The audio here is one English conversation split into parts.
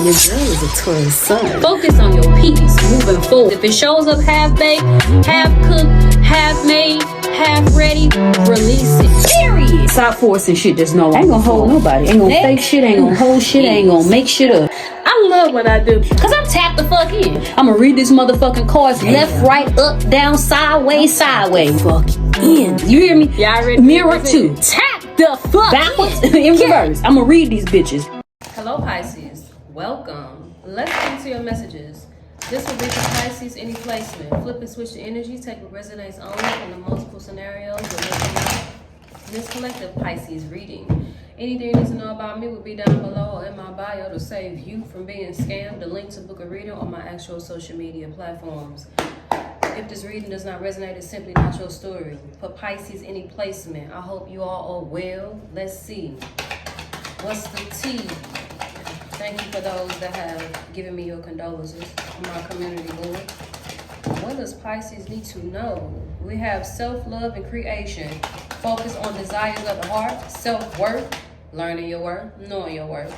Your girl is a Taurus sun. Focus on your peace moving forward. If it shows up half baked, half cooked, half made, half ready, release it. Period. Stop forcing shit that's no longer. Ain't gonna hold nobody. Ain't gonna fake shit. Ain't gonna hold shit. Ain't gonna make shit up. I love what I do because I'm tapped the fuck in. I'ma read this motherfucking cards left, right, up, down, sideways. Fuck in. You hear me? Yeah, I read Mirror 2. Tap the fuck Backwards in reverse. I'ma read these bitches. Hello, Pisces. Welcome. Let's get into your messages. This will be for Pisces, any placement. Flip and switch the energy. Take what resonates only from the multiple scenarios. This collective Pisces reading. Anything you need to know about me will be down below or in my bio to save you from being scammed. The link to book a reading on my actual social media platforms. If this reading does not resonate, it's simply not your story. For Pisces, any placement. I hope you all are well. Let's see. What's the tea? Thank you for those that have given me your condolences on my community board. What does Pisces need to know? We have self-love and creation. Focus on desires of the heart, self-worth, learning your worth, knowing your worth.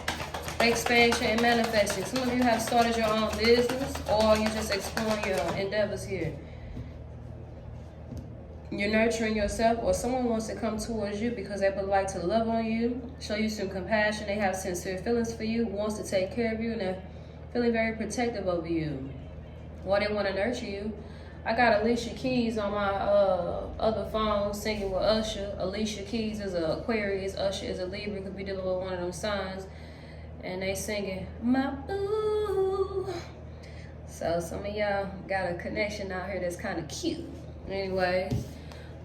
Expansion and manifesting. Some of you have started your own business or you're just exploring your endeavors here. You're nurturing yourself or someone wants to come towards you because they would like to love on you, show you some compassion, they have sincere feelings for you, wants to take care of you, and they're feeling very protective of you. Or they want to nurture you. I got Alicia Keys on my other phone singing with Usher. Alicia Keys is an Aquarius, Usher is a Libra, could be dealing with one of them signs. And they singing, my boo. So some of y'all got a connection out here that's kind of cute. Anyways,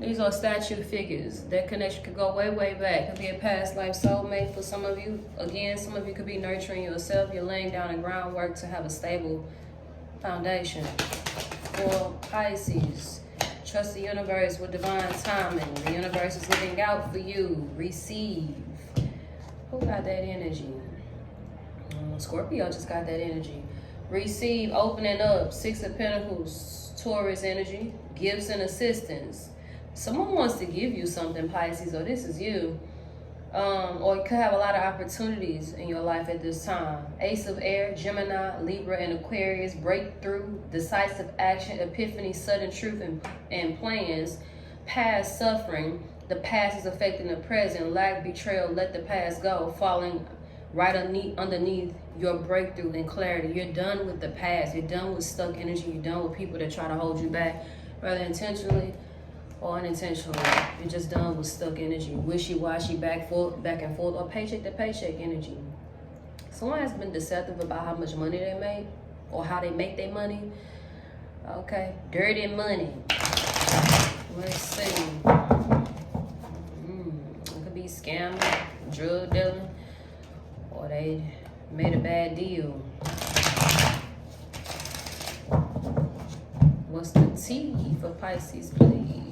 these are statue figures. That connection could go way, way back. Could be a past life soulmate for some of you. Again, some of you could be nurturing yourself. You're laying down the groundwork to have a stable foundation. For Pisces, trust the universe with divine timing. The universe is looking out for you. Receive. Who got that energy? Scorpio just got that energy. Receive, opening up. 6 of Pentacles, Taurus energy. Gifts and assistance. Someone wants to give you something, Pisces, or this is you. Or you could have a lot of opportunities in your life at this time. Ace of Air, Gemini, Libra, and Aquarius. Breakthrough, decisive action, epiphany, sudden truth, and plans. Past suffering. The past is affecting the present. Lack, betrayal, let the past go. Falling right underneath your breakthrough and clarity. You're done with the past. You're done with stuck energy. You're done with people that try to hold you back, whether intentionally or unintentionally. You're just done with stuck energy, wishy-washy, back and forth, or paycheck to paycheck energy. Someone has been deceptive about how much money they make or how they make their money. Okay, dirty money. Let's see. It could be scamming, drug dealing, or they made a bad deal. What's the tea for Pisces, please?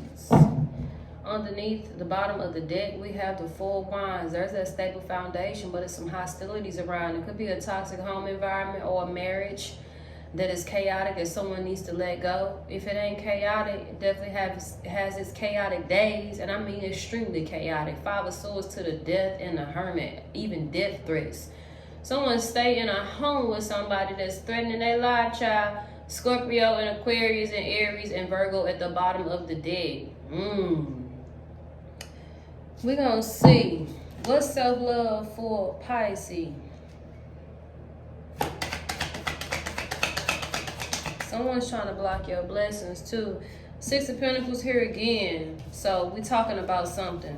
Underneath the bottom of the deck, we have the 4 wands. There's that stable foundation, but it's some hostilities around. It could be a toxic home environment or a marriage that is chaotic that someone needs to let go. If it ain't chaotic, it definitely has its chaotic days, and I mean extremely chaotic. 5 of Swords to the death and the Hermit, even death threats. Someone stay in a home with somebody that's threatening their life, child. Scorpio and Aquarius and Aries and Virgo at the bottom of the deck. We're gonna see what's self-love for Pisces. Someone's trying to block your blessings too. 6 of Pentacles here again. So we're talking about something.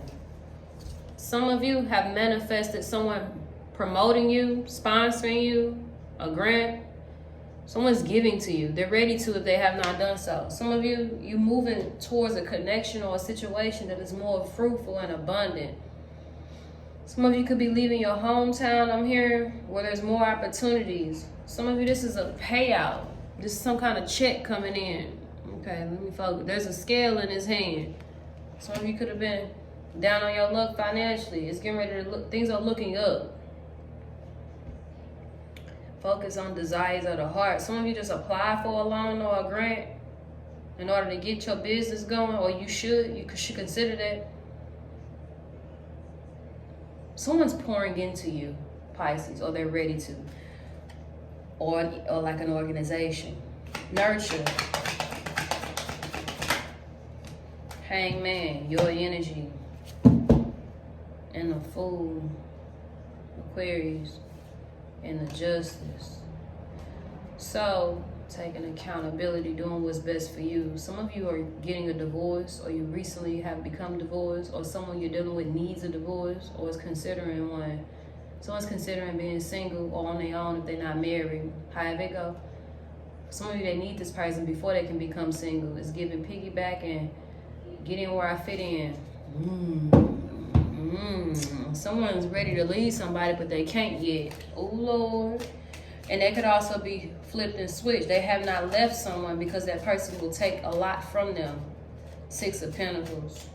Some of you have manifested someone promoting you, sponsoring you, a grant. Someone's giving to you. They're ready to if they have not done so. Some of you, you're moving towards a connection or a situation that is more fruitful and abundant. Some of you could be leaving your hometown, I'm hearing, where there's more opportunities. Some of you, this is a payout. This is some kind of check coming in. Okay, let me focus. There's a scale in his hand. Some of you could have been down on your luck financially. It's getting ready to look, things are looking up. Focus on desires of the heart. Some of you just apply for a loan or a grant in order to get your business going, or you should consider that. Someone's pouring into you, Pisces, or they're ready to. or like an organization. Nurture. Hangman, your energy. And the Fool, Aquarius, and the Justice. So, taking accountability, doing what's best for you. Some of you are getting a divorce, or you recently have become divorced, or someone you're dealing with needs a divorce, or is considering one. Someone's considering being single or on their own if they're not married. However it go. Some of you, they need this person before they can become single. It's giving piggyback and get in where I fit in. Someone's ready to leave somebody, but they can't yet. Oh, Lord. And they could also be flipped and switched. They have not left someone because that person will take a lot from them. 6 of Pentacles.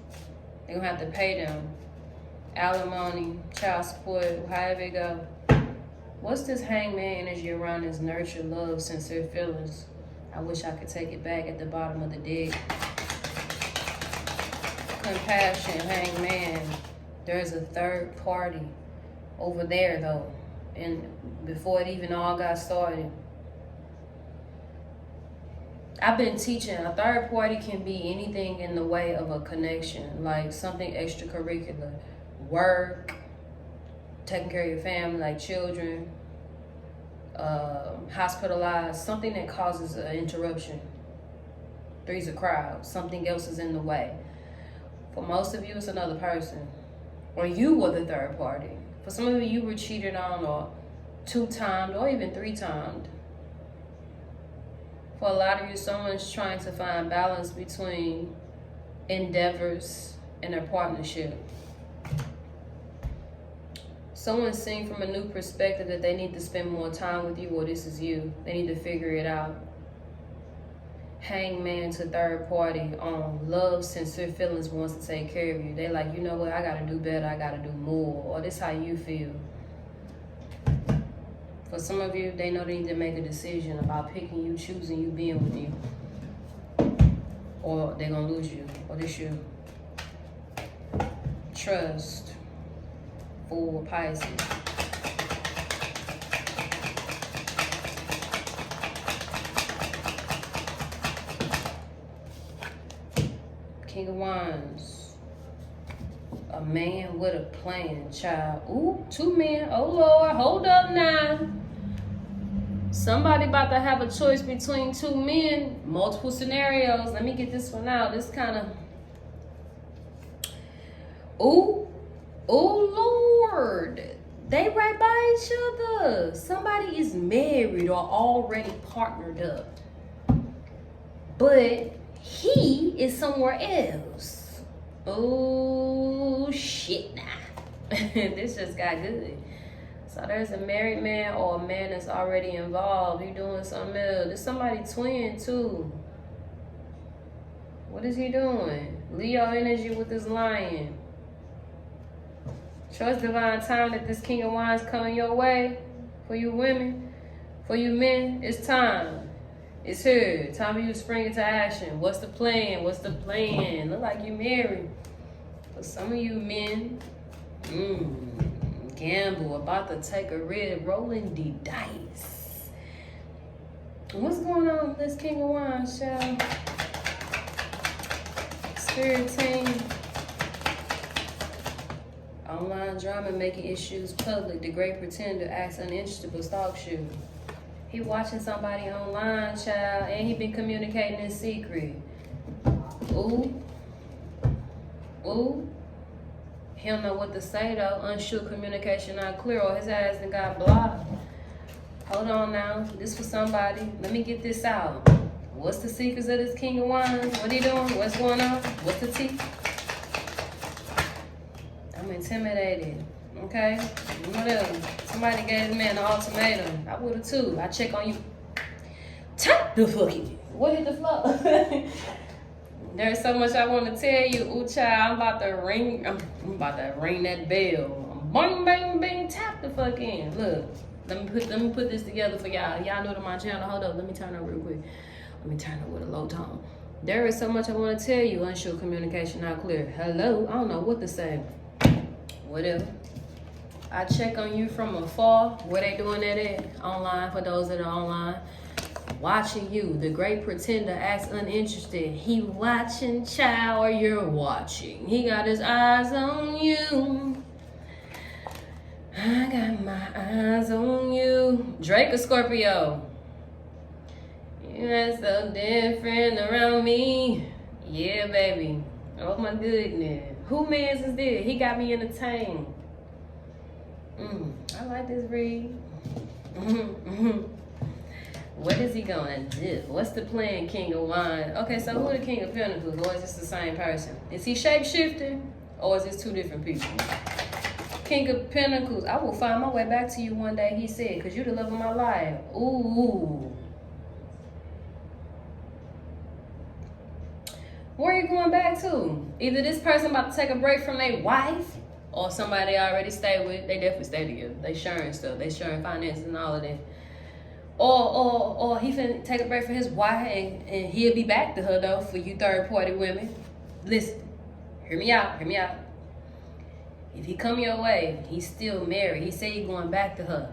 They're going to have to pay them. Alimony, child support, however it go. What's this Hangman energy around this nurture, love, sincere feelings? I wish I could take it back at the bottom of the deck. Compassion, Hangman. There's a third party over there, though. And before it even all got started. I've been teaching a third party can be anything in the way of a connection, like something extracurricular, work, taking care of your family, like children, hospitalized, something that causes an interruption. 3's a crowd, something else is in the way. For most of you, it's another person, or you were the third party. For some of you were cheated on, or 2-timed, or even 3-timed. For a lot of you, someone's trying to find balance between endeavors and their partnership. Someone's seeing from a new perspective that they need to spend more time with you, or this is you. They need to figure it out. Hangman to third party on love, sincere feelings, wants to take care of you. They like, you know what, I gotta do better, I gotta do more. Or this how you feel. For some of you, they know they need to make a decision about picking you, choosing you, being with you. Or they're gonna lose you, or this you. Trust. For Pisces. King of Wands. A man with a plan, child. Ooh, 2 men. Oh, Lord. Hold up now. Somebody about to have a choice between 2 men. Multiple scenarios. Let me get this one out. This kind of... Ooh. Oh, Lord. They right by each other. Somebody is married or already partnered up. But... he is somewhere else. Oh, shit nah. This just got good. So there's a married man or a man that's already involved. He doing something else. There's somebody twin too. What is he doing? Leo energy with this lion. Trust divine time that this King of Wands coming your way. For you women, for you men, it's time. It's here. Time for you to spring into action. What's the plan? What's the plan? Look like you married. For some of you men, gamble, about to take a red, rolling the dice. What's going on with this King of Wands, child? Spirit team. Online drama, making issues public. The great pretender acts uninterested but stalks you. He watching somebody online, child, and he been communicating in secret. Ooh. Ooh. He don't know what to say, though. Unsure communication not clear, or his ass done got blocked. Hold on now. This for somebody. Let me get this out. What's the secrets of this King of Wands? What he doing? What's going on? What's the tea? I'm intimidated. Okay? Whatever. Somebody gave this man an ultimatum. I would have too. I check on you. Tap the fucking. What hit the floor? There's so much I want to tell you. Ooh, child, I'm about to ring that bell. Bang, bang, bang. Tap the fuck in. Look. Let me put this together for y'all. Y'all new to my channel. Hold up. Let me turn up real quick. Let me turn up with a low tone. There is so much I want to tell you. Unsure communication not clear. Hello. I don't know what to say. Whatever. I check on you from afar. Where they doing that at? Online, for those that are online. Watching you. The great pretender acts uninterested. He watching, child, or you're watching. He got his eyes on you. I got my eyes on you. Drake or Scorpio? You're so different around me. Yeah, baby. Oh my goodness. Who mans is this? He got me entertained. I like this read. What is he gonna do? What's the plan, King of Wands? Okay, so who the King of Pentacles? Or is this the same person? Is he shape-shifting? Or is this two different people? King of Pentacles. I will find my way back to you one day, he said, because you're the love of my life. Ooh. Where are you going back to? Either this person about to take a break from their wife, or somebody they already stay with. They definitely stay together. They sharing stuff. They sharing finances and all of that. Or he finna take a break for his wife and he'll be back to her though, for you third party women. Listen, hear me out. If he come your way, he's still married. He said he's going back to her.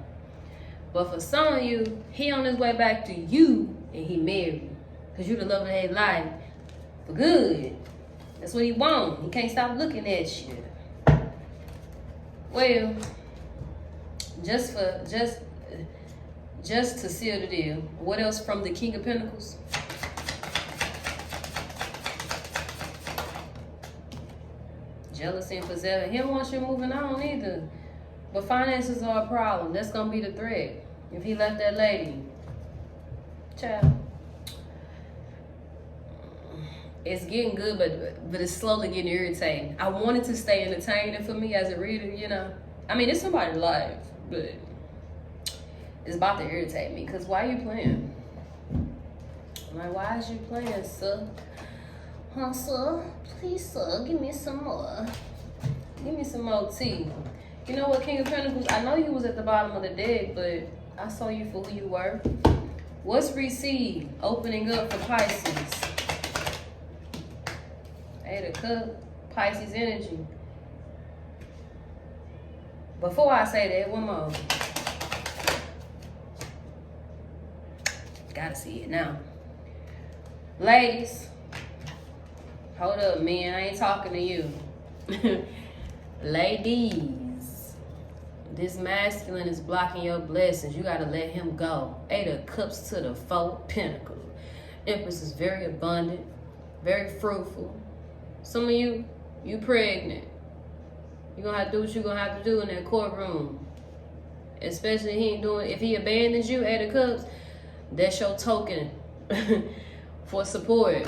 But for some of you, he on his way back to you and he married. Because you the love of his life for good. That's what he want. He can't stop looking at you. Well, just to seal the deal, what else from the King of Pentacles? Jealousy and possession. He don't want you moving on either. But finances are a problem. That's going to be the threat. If he left that lady. Child. It's getting good, but it's slowly getting irritating. I want it to stay entertaining for me as a reader, you know. I mean, it's somebody's life, but it's about to irritate me. Because why are you playing? I'm like, why is you playing, sir? Huh, sir? Please, sir, give me some more. Give me some more tea. You know what, King of Pentacles? I know you was at the bottom of the deck, but I saw you for who you were. What's received? Opening up for Pisces. Eight of Cups, Pisces energy. Before I say that, one more. Gotta see it now. Ladies, hold up, man. I ain't talking to you. Ladies, this masculine is blocking your blessings. You gotta let him go. Eight of Cups to the Four Pentacles. Empress is very abundant, very fruitful. Some of you pregnant. You're going to have to do what you're going to have to do in that courtroom. Especially if he abandons you, Eight of Cups, that's your token for support.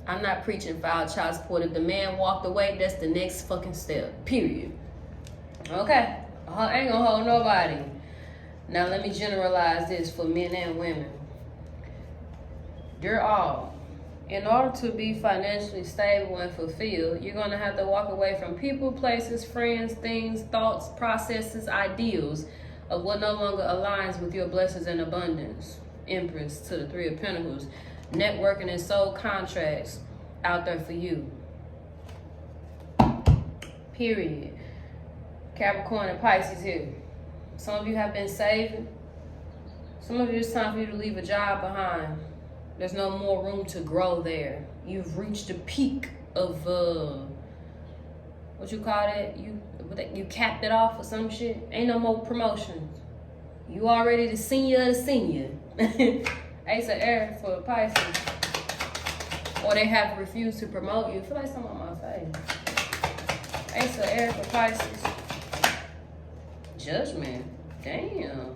I'm not preaching foul child support. If the man walked away, that's the next fucking step. Period. Okay. I ain't going to hold nobody. Now let me generalize this for men and women. You're all. In order to be financially stable and fulfilled, you're going to have to walk away from people, places, friends, things, thoughts, processes, ideals of what no longer aligns with your blessings and abundance. Empress to the Three of Pentacles. Networking and soul contracts out there for you. Period. Capricorn and Pisces here. Some of you have been saving. Some of you, it's time for you to leave a job behind. There's no more room to grow there. You've reached the peak of, what you call that? You capped it off or some shit. Ain't no more promotions. You already the senior of the senior. Ace of Air for Pisces. Or they have refused to promote you. I feel like something on my face. Ace of Air for Pisces. Judgment. Damn.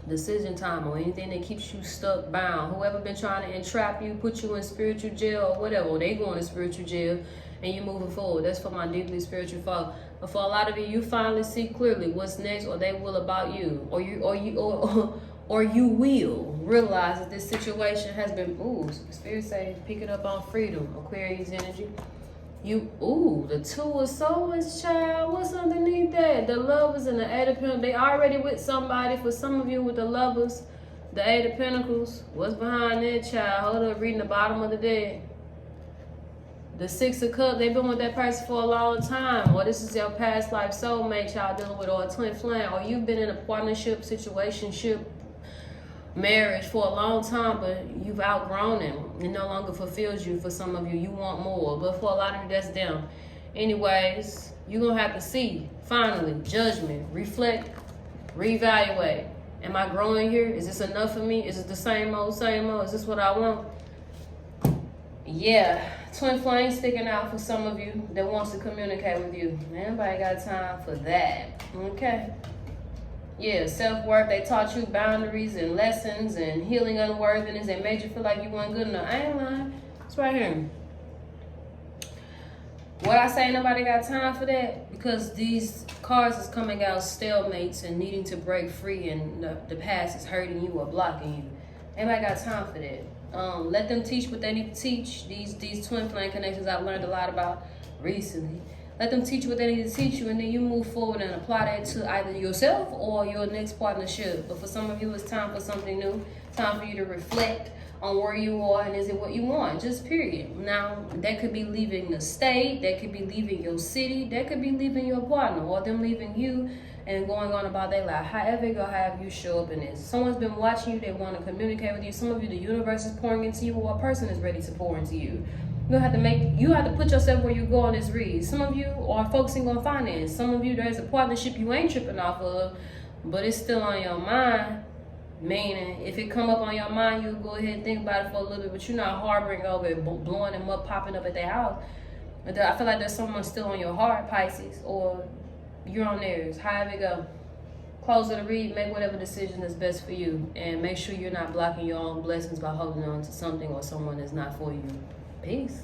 Decision time or anything that keeps you stuck, bound. Whoever been trying to entrap you, put you in spiritual jail or whatever, they going to spiritual jail and you moving forward. That's for my deeply spiritual folk. But for a lot of you finally see clearly what's next, or they will about you, or you will realize that this situation has been. Ooh, Spirit say pick it up on freedom. Aquarius energy. The Two of Swords, child. What's underneath that? The Lovers and the Eight of Pentacles. They already with somebody. For some of you with the Lovers, the Eight of Pentacles. What's behind that, child? Hold up, reading the bottom of the deck. The Six of Cups, they've been with that person for a long time. Or this is your past life soulmate y'all dealing with, or a twin flame. Or you've been in a partnership, situationship, marriage for a long time, but you've outgrown it. It no longer fulfills you. For some of you, you want more. But for a lot of you, that's them. Anyways, you're going to have to see, finally, judgment, reflect, reevaluate. Am I growing here? Is this enough for me? Is it the same old, same old? Is this what I want? Yeah, twin flame sticking out for some of you that wants to communicate with you. Anybody got time for that? Okay. Yeah, self-worth. They taught you boundaries and lessons and healing unworthiness. They made you feel like you weren't good enough. I ain't lying. It's right here. What I say, nobody got time for that, because these cards is coming out stalemates and needing to break free, and the past is hurting you or blocking you. Anybody got time for that? Let them teach what they need to teach. These twin flame connections I've learned a lot about recently. Let them teach what they need to teach you, and then you move forward and apply that to either yourself or your next partnership. But for some of you, it's time for something new. Time for you to reflect on where you are and is it what you want, just period. Now, that could be leaving the state, that could be leaving your city, that could be leaving your partner, or them leaving you and going on about their life. However it go, however you show up in this. Someone's been watching you, they want to communicate with you. Some of you, the universe is pouring into you, or a person is ready to pour into you. You have to put yourself where you go on this read. Some of you are focusing on finance. Some of you, there's a partnership you ain't tripping off of, but it's still on your mind. Meaning, if it come up on your mind, you'll go ahead and think about it for a little bit, but you're not harboring over it, blowing them up, popping up at their house. I feel like there's someone still on your heart, Pisces, or you're on theirs. However it go. Close of the read, make whatever decision is best for you, and make sure you're not blocking your own blessings by holding on to something or someone that's not for you. Peace.